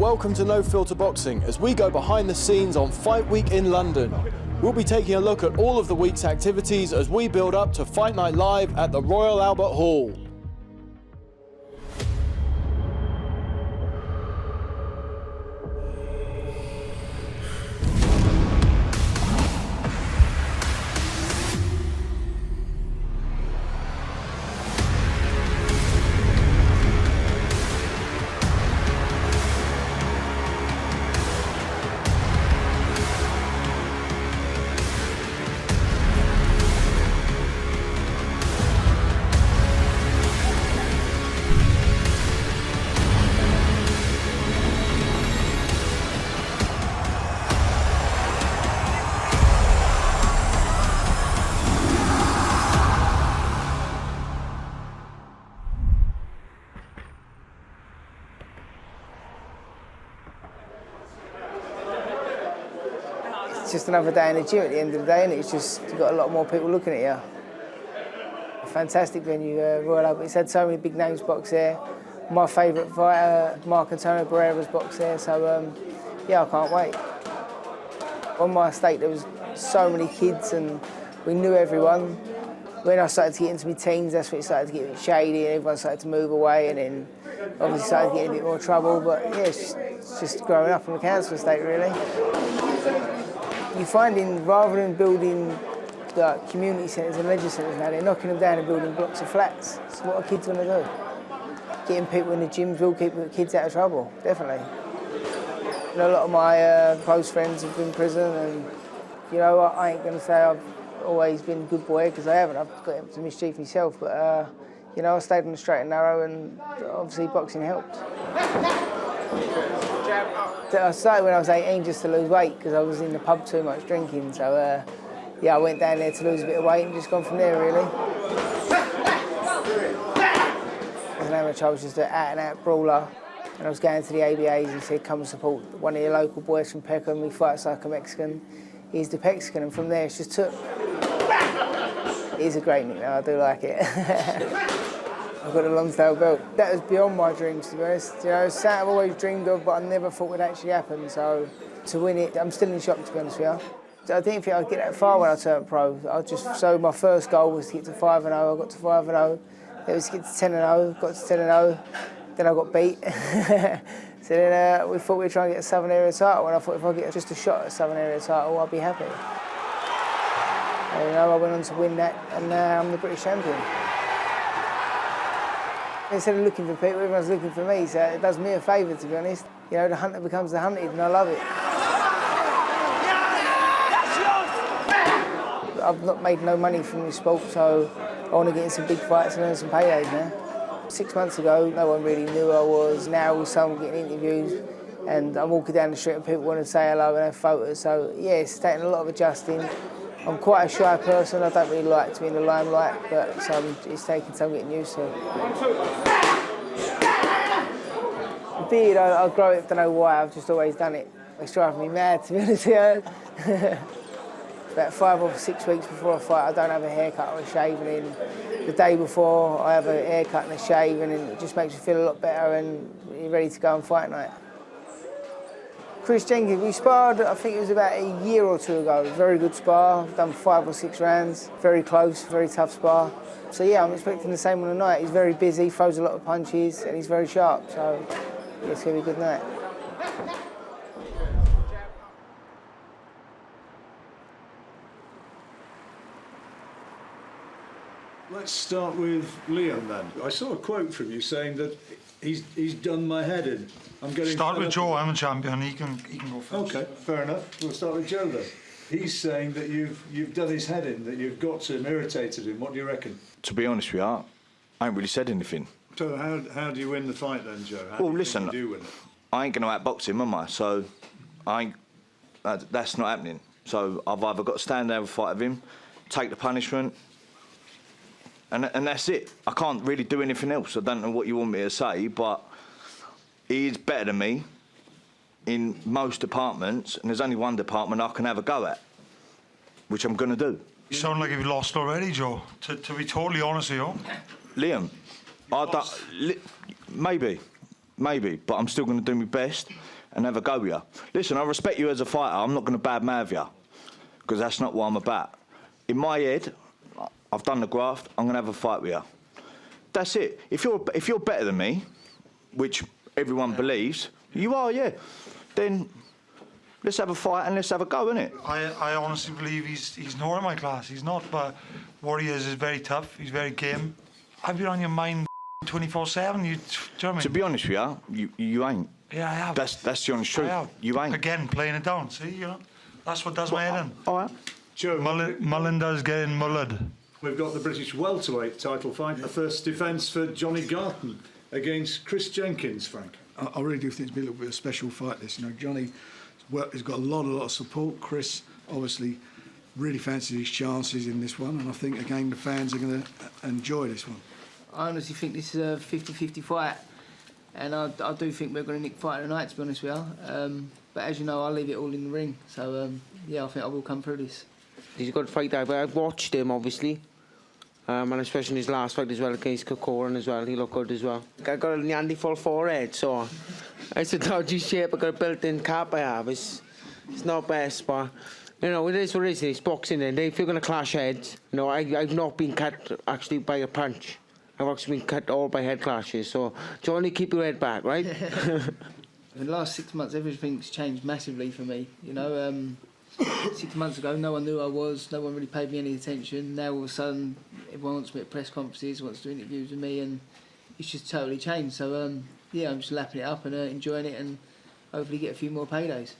welcome to No Filter Boxing as we go behind the scenes on Fight Week in London. We'll be taking a look at all of the week's activities as we build up to Fight Night Live at the Royal Albert Hall. It's just another day in the gym at the end of the day, and it's just you've got a lot more people looking at you. A fantastic venue, Royal Albert. It's had so many big names box there. My favourite fighter, Mark Antonio Barrera's box there, so yeah, I can't wait. On my estate there was so many kids and we knew everyone. When I started to get into my teens, that's when it started to get a bit shady and everyone started to move away, and then obviously started to get in a bit more trouble, but yeah, it's just growing up on the council estate really. You're finding, rather than building like community centres and leisure centres now, they're knocking them down and building blocks of flats. So what are kids going to do? Getting people in the gyms will keep kids out of trouble, definitely. You know, a lot of my close friends have been in prison, and you know, I ain't going to say I've always been a good boy, because I haven't. I've got into mischief myself, but you know, I stayed on the straight and narrow, and obviously boxing helped. I started when I was 18 just to lose weight because I was in the pub too much drinking, so yeah, I went down there to lose a bit of weight and just gone from there really. As an amateur I was just an out-and-out brawler, and I was going to the ABAs and said come and support one of your local boys from Peckham, he fights like a Mexican, he's the Pexican, and from there it's just took. He's a great nickname, I do like it. I've got a Lonsdale belt. That was beyond my dreams, to be honest. You know, it's something I've always dreamed of, but I never thought would actually happen. So to win it, I'm still in shock, to be honest with you. I didn't think I'd get that far when I turned pro. So my first goal was to get to 5-0. I got to 5-0. It was to get to 10-0. Got to 10-0. Then I got beat. So then we thought we'd try and get a Southern Area title, and I thought if I get just a shot at a Southern Area title, I'd be happy. And, you know, I went on to win that, and now I'm the British champion. Instead of looking for people, everyone's looking for me, so it does me a favour, to be honest. You know, the hunter becomes the hunted, and I love it. I've not made no money from this sport, so I want to get in some big fights and earn some paydays now. 6 months ago, no one really knew who I was. Now someone getting interviews, and I'm walking down the street and people want to say hello and have photos, so yeah, it's taking a lot of adjusting. I'm quite a shy person, I don't really like to be in the limelight, but it's taking some getting used to. The beard, I grow it, don't know why, I've just always done it. It's driving me mad, to be honest with you. About 5 or 6 weeks before I fight, I don't have a haircut or a shave, and then the day before I have a haircut and a shave, and it just makes me feel a lot better and you're ready to go on fight night. Chris Jenkins, we sparred, I think it was about a year or two ago. Very good spar, I've done 5 or 6 rounds. Very close, very tough spar. So yeah, I'm expecting the same on the night. He's very busy, throws a lot of punches, and he's very sharp, so yeah, it's going to be a good night. Let's start with Liam then. I saw a quote from you saying that he's done my head in. Start with Joe, I'm a champion, he can go first. Okay, fair enough. We'll start with Joe then. He's saying that you've done his head in, that you've got him, irritated him. What do you reckon? To be honest with you, I ain't really said anything. So how do you win the fight then, Joe? Well, listen, you do win it? I ain't going to outbox him, am I? So that's not happening. So I've either got to stand there and fight with him, take the punishment, and that's it. I can't really do anything else. I don't know what you want me to say, but he is better than me in most departments, and there's only one department I can have a go at, which I'm going to do. You sound like you've lost already, Joe, to be totally honest with you. Liam, maybe, but I'm still going to do my best. and have a go with you. Listen, I respect you as a fighter. I'm not going to badmouth you, because that's not what I'm about. In my head, I've done the graft. I'm going to have a fight with you. That's it. If you're better than me, which everyone believes you are, yeah, then let's have a fight and let's have a go, innit? I honestly believe he's not in my class. He's not, but what he is very tough. He's very game. I've been on your mind 24/7. Do you know what I mean? To be honest with you ain't. Yeah, I have. That's the honest truth. I have. You ain't. Again, playing it down. See, you know, that's what does my head in. All right. Joe, Mullen does getting mullered. we've got the British welterweight title fight, the first defence for Johnny Garton against Chris Jenkins, Frank. I really do think it's been a little bit of a special fight, this. You know, Johnny has got a lot of support. Chris obviously really fancies his chances in this one, and I think, again, the fans are going to enjoy this one. I honestly think this is a 50-50 fight, and I do think we're going to nick fight tonight, to be honest with you. But as you know, I leave it all in the ring, so yeah, I think I will come through this. He's a good fighter, but I've watched him, obviously. And especially in his last fight as well against Kokoran as well, he looked good as well. I got a nearly full forehead, so it's a dodgy shape. I got a built-in cap I have. It's not best, but you know, it is what it is. It's boxing, and if you're going to clash heads, you know, I've not been cut actually by a punch. I've actually been cut all by head clashes. So Johnny, keep your head back, right? In the last 6 months, everything's changed massively for me. You know, 6 months ago, no one knew who I was. No one really paid me any attention. Now all of a sudden, everyone wants me at press conferences, wants to do interviews with me, and it's just totally changed. So yeah, I'm just lapping it up and enjoying it, and hopefully get a few more paydays.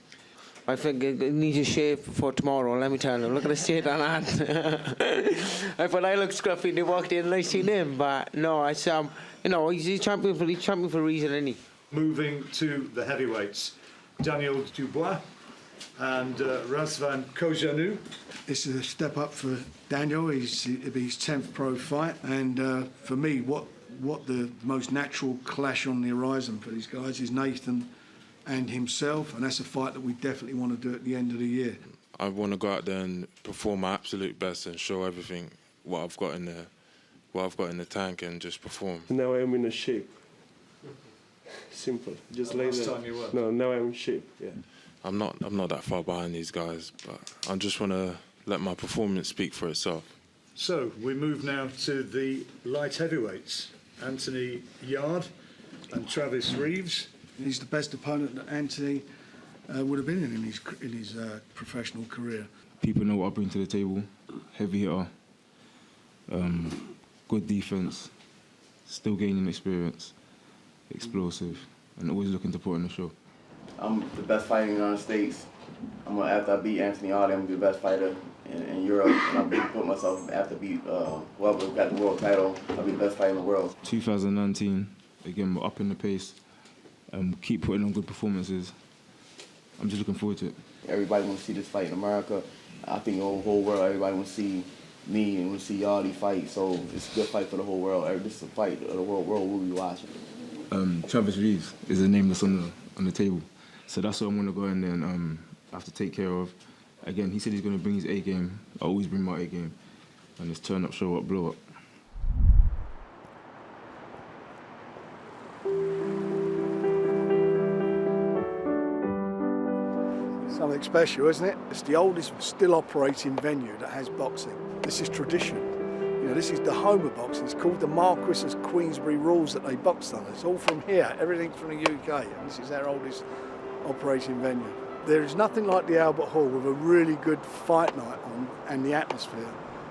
I think I need a shave for tomorrow, let me tell you. Look at the state on that. I thought I looked scruffy and they walked in and I seen him, but no, it's you know, he's champion for a reason, isn't he? Moving to the heavyweights, Daniel Dubois and Razvan Kojanu. This is a step up for Daniel. It'll be his 10th pro fight, and for me, what the most natural clash on the horizon for these guys is Nathan and himself, and that's a fight that we definitely want to do at the end of the year. I want to go out there and perform my absolute best and show everything what I've got in the tank, and just perform. Now I'm in a shape. Simple. Just like Last that. time you were. No, now I'm in shape. Yeah. I'm not that far behind these guys, but I just want to let my performance speak for itself. So we move now to the light heavyweights, Anthony Yarde and Travis Reeves. He's the best opponent that Anthony would have been in his professional career. People know what I bring to the table. Heavy hitter, good defence, still gaining experience, explosive, and always looking to put on the show. I'm the best fighter in the United States. After I beat Anthony Yarde, I'm gonna be the best fighter in Europe. And I'll put myself, after I beat whoever got the world title, I'll be the best fighter in the world. 2019, again, we're up in the pace. Keep putting on good performances. I'm just looking forward to it. Everybody wants to see this fight in America. I think the whole world, everybody wants to see me and want to see Yarde fight. So it's a good fight for the whole world. This is a fight the world will be watching. Travis Reeves is the name that's on the table. So that's what I'm going to go in there and have to take care of. Again, he said he's going to bring his A game. I always bring my A game. And it's turn up, show up, blow up. Something special, isn't it? It's the oldest still operating venue that has boxing. This is tradition. You know, this is the home of boxing. It's called the Marquis of Queensberry rules that they boxed on. It's all from here, everything from the UK, and this is our oldest operating venue. There is nothing like the Albert Hall with a really good fight night on and the atmosphere.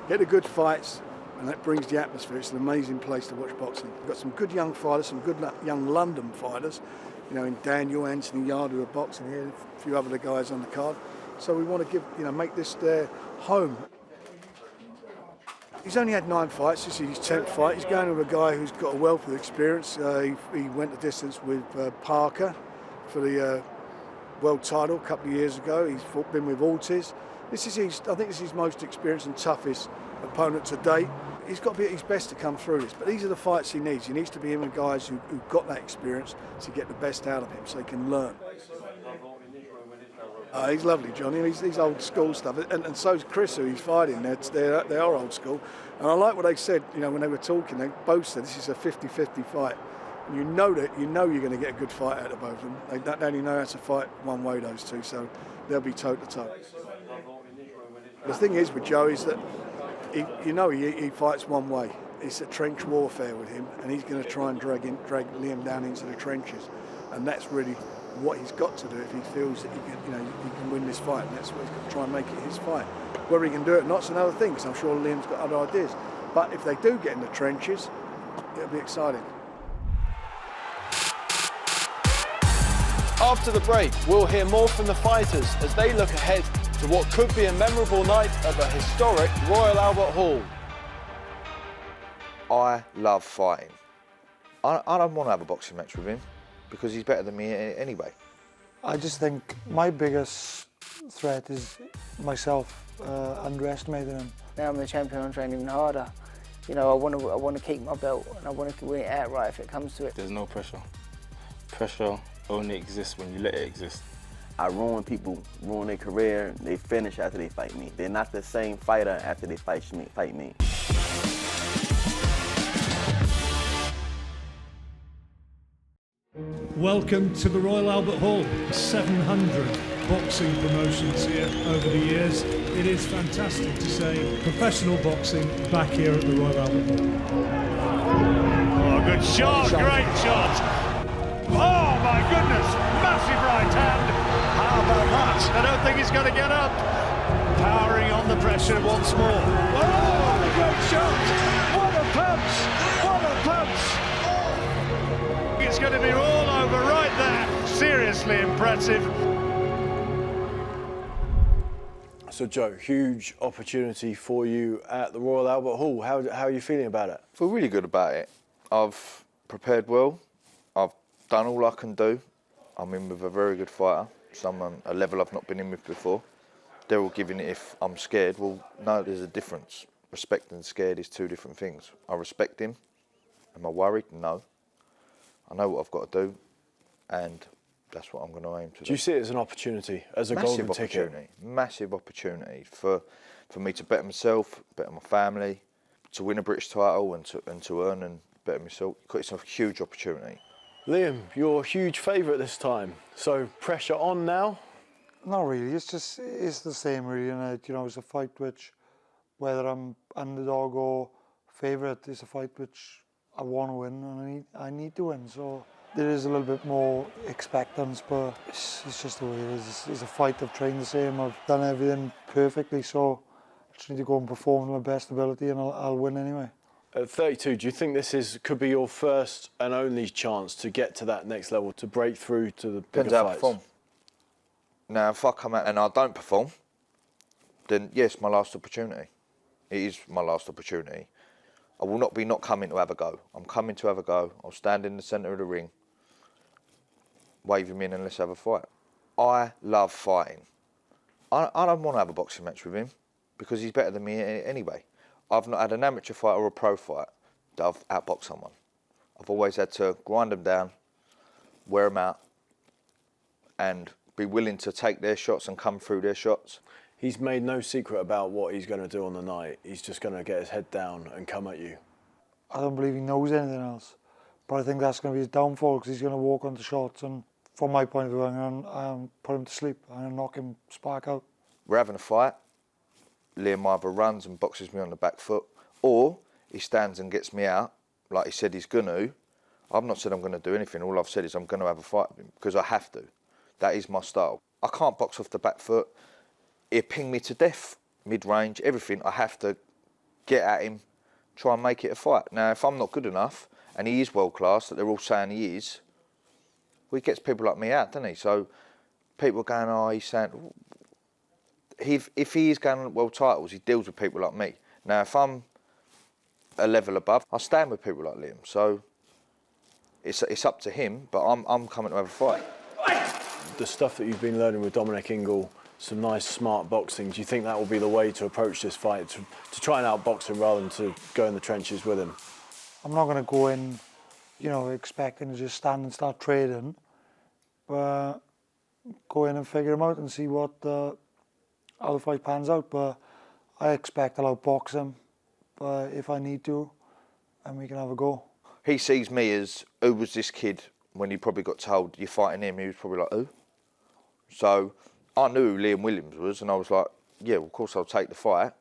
Get the good fights, and that brings the atmosphere. It's an amazing place to watch boxing. We've got some good young fighters, some good young London fighters. You know, in Daniel, Anthony Yarde, who are boxing here, a few other guys on the card. So we want to make this their home. He's only had 9 fights. This is his 10th fight. He's going with a guy who's got a wealth of experience. He went the distance with Parker for the world title a couple of years ago. He's been with Ortiz. I think this is his most experienced and toughest opponent to date. He's got to be at his best to come through this, but these are the fights he needs. He needs to be in with guys who've got that experience to get the best out of him so he can learn. He's lovely, Johnny. He's old school stuff, and so's Chris, who he's fighting. They are old school, and I like what they said. You know, when they were talking, they both said this is a 50-50 fight. You know you're going to get a good fight out of both of them. They don't only know how to fight one way, those two, so they'll be toe to toe. The thing is with Joe is that he fights one way. It's a trench warfare with him, and he's going to try and drag Liam down into the trenches, and that's really what he's got to do if he feels that he can win this fight, and that's what he's got to try and make it his fight. Whether he can do it or not's another thing, because I'm sure Liam's got other ideas. But if they do get in the trenches, it'll be exciting. After the break, we'll hear more from the fighters as they look ahead to what could be a memorable night at the historic Royal Albert Hall. I love fighting. I don't want to have a boxing match with him because he's better than me anyway. I just think my biggest threat is myself underestimating him. Now I'm the champion, I'm training even harder. You know, I want to keep my belt and I want to win it outright if it comes to it. There's no pressure. Pressure only exists when you let it exist. I ruin their career, they finish after they fight me. They're not the same fighter after they fight me. Welcome to the Royal Albert Hall. 700 boxing promotions here over the years. It is fantastic to say professional boxing back here at the Royal Albert Hall. Oh, good shot, great shot. Oh my goodness, massive right hand. How about that? I don't think he's going to get up. Powering on the pressure once more. Oh, what a great shot. What a punch. What a punch. It's going to be all over right there. Seriously impressive. So Joe, huge opportunity for you at the Royal Albert Hall. How are you feeling about it? I feel really good about it. I've prepared well. I've done all I can do. I'm in with a very good fighter, a level I've not been in with before. They're all giving it if I'm scared. Well, no, there's a difference. Respect and scared is two different things. I respect him. Am I worried? No. I know what I've got to do, and that's what I'm going to aim to do. Do you see it as an opportunity, as a golden ticket? Massive opportunity for me to better myself, better my family, to win a British title and to earn and better myself. It's a huge opportunity. Liam, you're a huge favourite this time, so pressure on now? Not really, it's the same really, and it's a fight which, whether I'm underdog or favourite, it's a fight which I want to win and I need to win, so there is a little bit more expectance, but it's just the way it is. It's a fight. I've trained the same, I've done everything perfectly, so I just need to go and perform to my best ability and I'll win anyway. At 32, do you think this could be your first and only chance to get to that next level, to break through to the bigger Depends how I fights? perform. Now, if I come out and I don't perform, then yes, my last opportunity. It is my last opportunity. I will not be not coming to have a go. I'm coming to have a go. I'll stand in the centre of the ring, wave him in and let's have a fight. I love fighting. I don't want to have a boxing match with him because he's better than me anyway. I've not had an amateur fight or a pro fight that I've outboxed someone. I've always had to grind them down, wear them out, and be willing to take their shots and come through their shots. He's made no secret about what he's going to do on the night. He's just going to get his head down and come at you. I don't believe he knows anything else, but I think that's going to be his downfall because he's going to walk onto shots, and from my point of view, I'm going to put him to sleep. I'm going to knock him spark out. We're having a fight. Liam either runs and boxes me on the back foot, or he stands and gets me out like he said he's going to. I've not said I'm going to do anything. All I've said is I'm going to have a fight with him because I have to. That is my style. I can't box off the back foot. He'll ping me to death, mid-range, everything. I have to get at him, try and make it a fight. Now, if I'm not good enough, and he is world-class, that they're all saying he is, well, he gets people like me out, doesn't he? So people are going, oh, he's saying... If he is going on world titles, he deals with people like me. Now, if I'm a level above, I stand with people like Liam. So it's up to him, but I'm coming to have a fight. The stuff that you've been learning with Dominic Ingle, some nice, smart boxing, do you think that will be the way to approach this fight, to try and outbox him rather than to go in the trenches with him? I'm not going to go in, expecting to just stand and start trading, but go in and figure him out and see what how the fight pans out. But I expect I'll outbox him, but if I need to, and we can have a go. He sees me as, who was this kid when he probably got told, you're fighting him, he was probably like, who? So I knew who Liam Williams was, and I was like, yeah, well, of course I'll take the fight,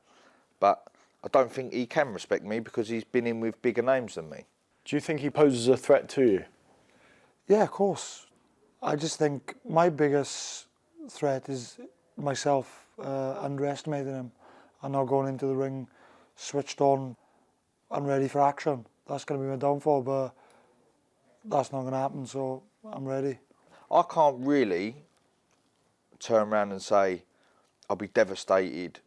but I don't think he can respect me because he's been in with bigger names than me. Do you think he poses a threat to you? Yeah, of course. I just think my biggest threat is myself underestimating him and not going into the ring switched on and ready for action. That's going to be my downfall, but that's not going to happen, so I'm ready. I can't really turn around and say I'll be devastated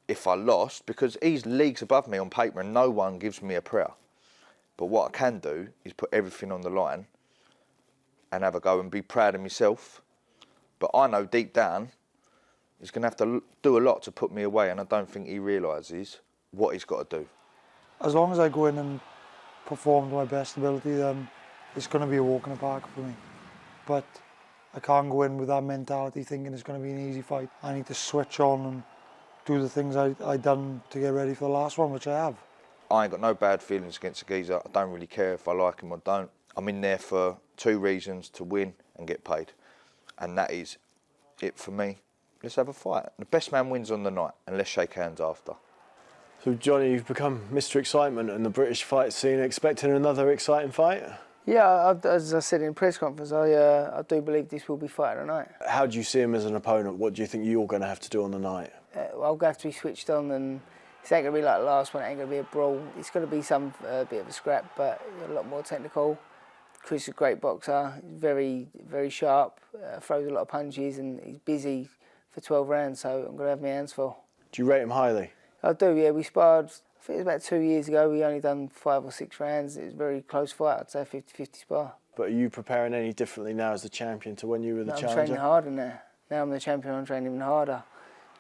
if I lost, because he's leagues above me on paper and no one gives me a prayer. But what I can do is put everything on the line and have a go and be proud of myself. But I know deep down he's going to have to do a lot to put me away, and I don't think he realises what he's got to do. As long as I go in and perform to my best ability, then it's going to be a walk in the park for me. But I can't go in with that mentality thinking it's going to be an easy fight. I need to switch on and do the things I done to get ready for the last one, which I have. I ain't got no bad feelings against the geezer. I don't really care if I like him or don't. I'm in there for 2 reasons: to win and get paid. And that is it for me. Let's have a fight. The best man wins on the night, and let's shake hands after. So, Johnny, you've become Mr. Excitement in the British fight scene. Expecting another exciting fight? Yeah, as I said in the press conference, I do believe this will be fight of the night. How do you see him as an opponent? What do you think you're going to have to do on the night? I'll going to have to be switched on, and it ain't going to be like the last one. It ain't going to be a brawl. It's going to be some bit of a scrap, but a lot more technical. Chris is a great boxer. He's very, very sharp, throws a lot of punches, and he's busy for 12 rounds, so I'm going to have my hands full. Do you rate him highly? I do, yeah. We sparred, I think it was about 2 years ago. We only done 5 or 6 rounds. It was a very close fight. I'd say 50-50 spar. But are you preparing any differently now as the champion to when you were the challenger? I'm training harder now. Now I'm the champion, I'm training even harder.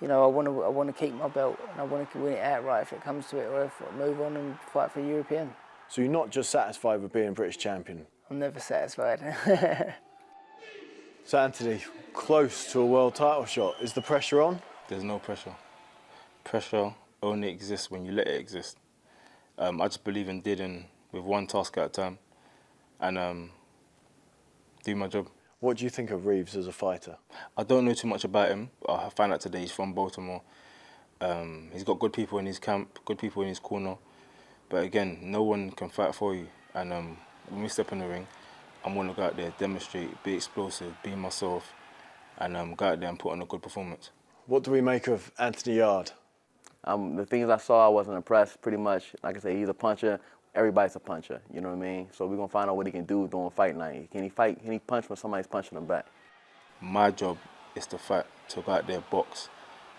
You know, I want to keep my belt, and I want to win it outright if it comes to it, or if I move on and fight for European. So you're not just satisfied with being British champion? I'm never satisfied. So Anthony, close to a world title shot. Is the pressure on? There's no pressure. Pressure only exists when you let it exist. I just believe in dealing with one task at a time and do my job. What do you think of Reeves as a fighter? I don't know too much about him. I found out today he's from Baltimore. He's got good people in his camp, good people in his corner. But again, no one can fight for you. And when we step in the ring, I'm going to go out there, demonstrate, be explosive, be myself, and go out there and put on a good performance. What do we make of Anthony Yarde? The things I saw, I wasn't impressed, pretty much. Like I said, he's a puncher. Everybody's a puncher, you know what I mean? So we're going to find out what he can do during fight night. Can he fight? Can he punch when somebody's punching him back? My job is to fight, to go out there, box,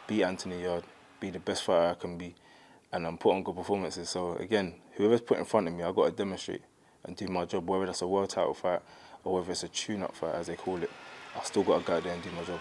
beat Anthony Yarde, be the best fighter I can be, and put on good performances. So again, whoever's put in front of me, I've got to demonstrate and do my job, whether that's a world title fight or whether it's a tune-up fight, as they call it. I've still got to go out there and do my job.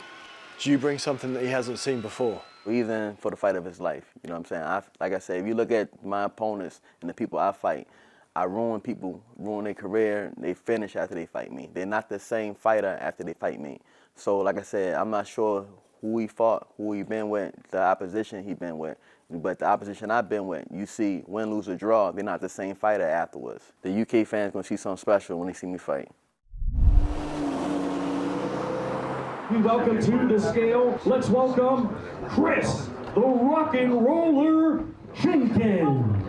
Do you bring something that he hasn't seen before? He's in for the fight of his life, you know what I'm saying? Like I said, if you look at my opponents and the people I fight, I ruin people, ruin their career, they finish after they fight me. They're not the same fighter after they fight me. So like I said, I'm not sure who he fought, who he been with, the opposition he been with. But the opposition I've been with, you see, win, lose, or draw, they're not the same fighter afterwards. The UK fans gonna see something special when they see me fight. We welcome to the scale. Let's welcome Chris, the Rock and Roller Jenkins.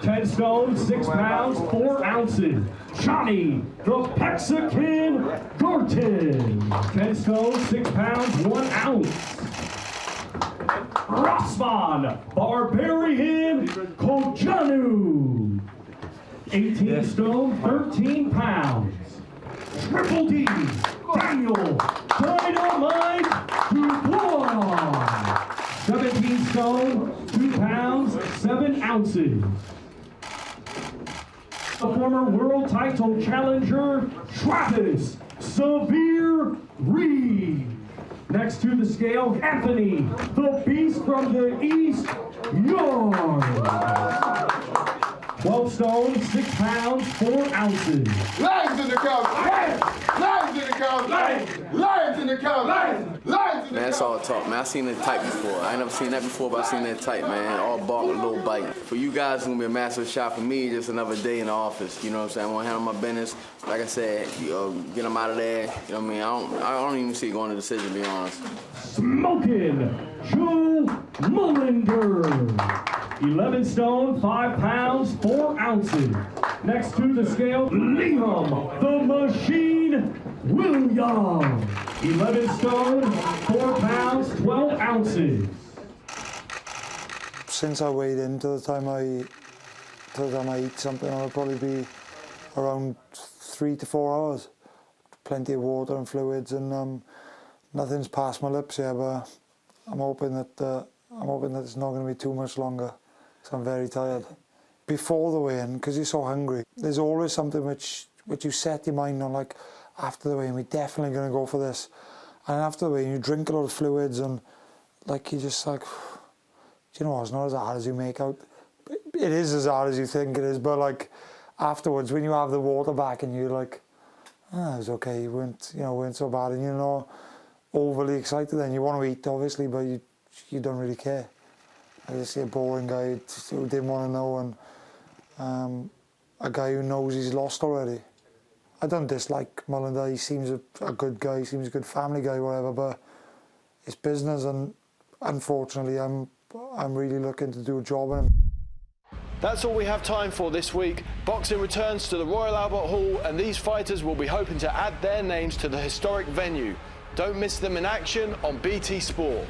10 stone, 6 pounds, 4 ounces. Johnny, the Mexican Garton. 10 stone, 6 pounds, 1 ounce. Rosman, Barbarian Kojanu. 18 stone, 13 pounds. Triple D, Daniel Dynamite Dubois. 17 stone, 2 pounds, 7 ounces. The former world title challenger, Travis Severe Reed. Next to the scale, Anthony, the Beast from the East, Yarde. 12 stone, 6 pounds, 4 ounces. Legs in the cover! Legs in the cover! Lions in the cow, lions, lions in the Man, it's all talk, man. I seen that type before. I ain't never seen that before, but I seen that type, man. All bark, a little bite. For you guys, it's gonna be a massive shot. For me, just another day in the office. You know what I'm saying? I'm gonna handle my business. Like I said, get them out of there. You know what I mean? I don't even see it going to decision, to be honest. Smoking Joe Mullender. 11 stone, 5 pounds, 4 ounces. Next to the scale, Liam the Machine Williams. 11 stone, 4 pounds, 12 ounces. Since I weighed in to the time I eat something, I'll probably be around 3 to 4 hours. Plenty of water and fluids, and nothing's past my lips yet. But I'm hoping that it's not going to be too much longer, because I'm very tired. Before the weigh-in, because you're so hungry, there's always something which you set your mind on, like after the weigh-in, we're definitely going to go for this. And after the weigh-in, you drink a lot of fluids, and like you just like, you know, it's not as hard as you make out. It is as hard as you think it is, but like afterwards, when you have the water back and you're like, it was okay, you weren't so bad, and you're not overly excited. Then you want to eat, obviously, but you don't really care. I just see a boring guy who didn't want to know, and a guy who knows he's lost already. I don't dislike Mullender. He seems a good guy. He seems a good family guy, whatever. But it's business, and unfortunately, I'm really looking to do a job on him. That's all we have time for this week. Boxing returns to the Royal Albert Hall, and these fighters will be hoping to add their names to the historic venue. Don't miss them in action on BT Sport.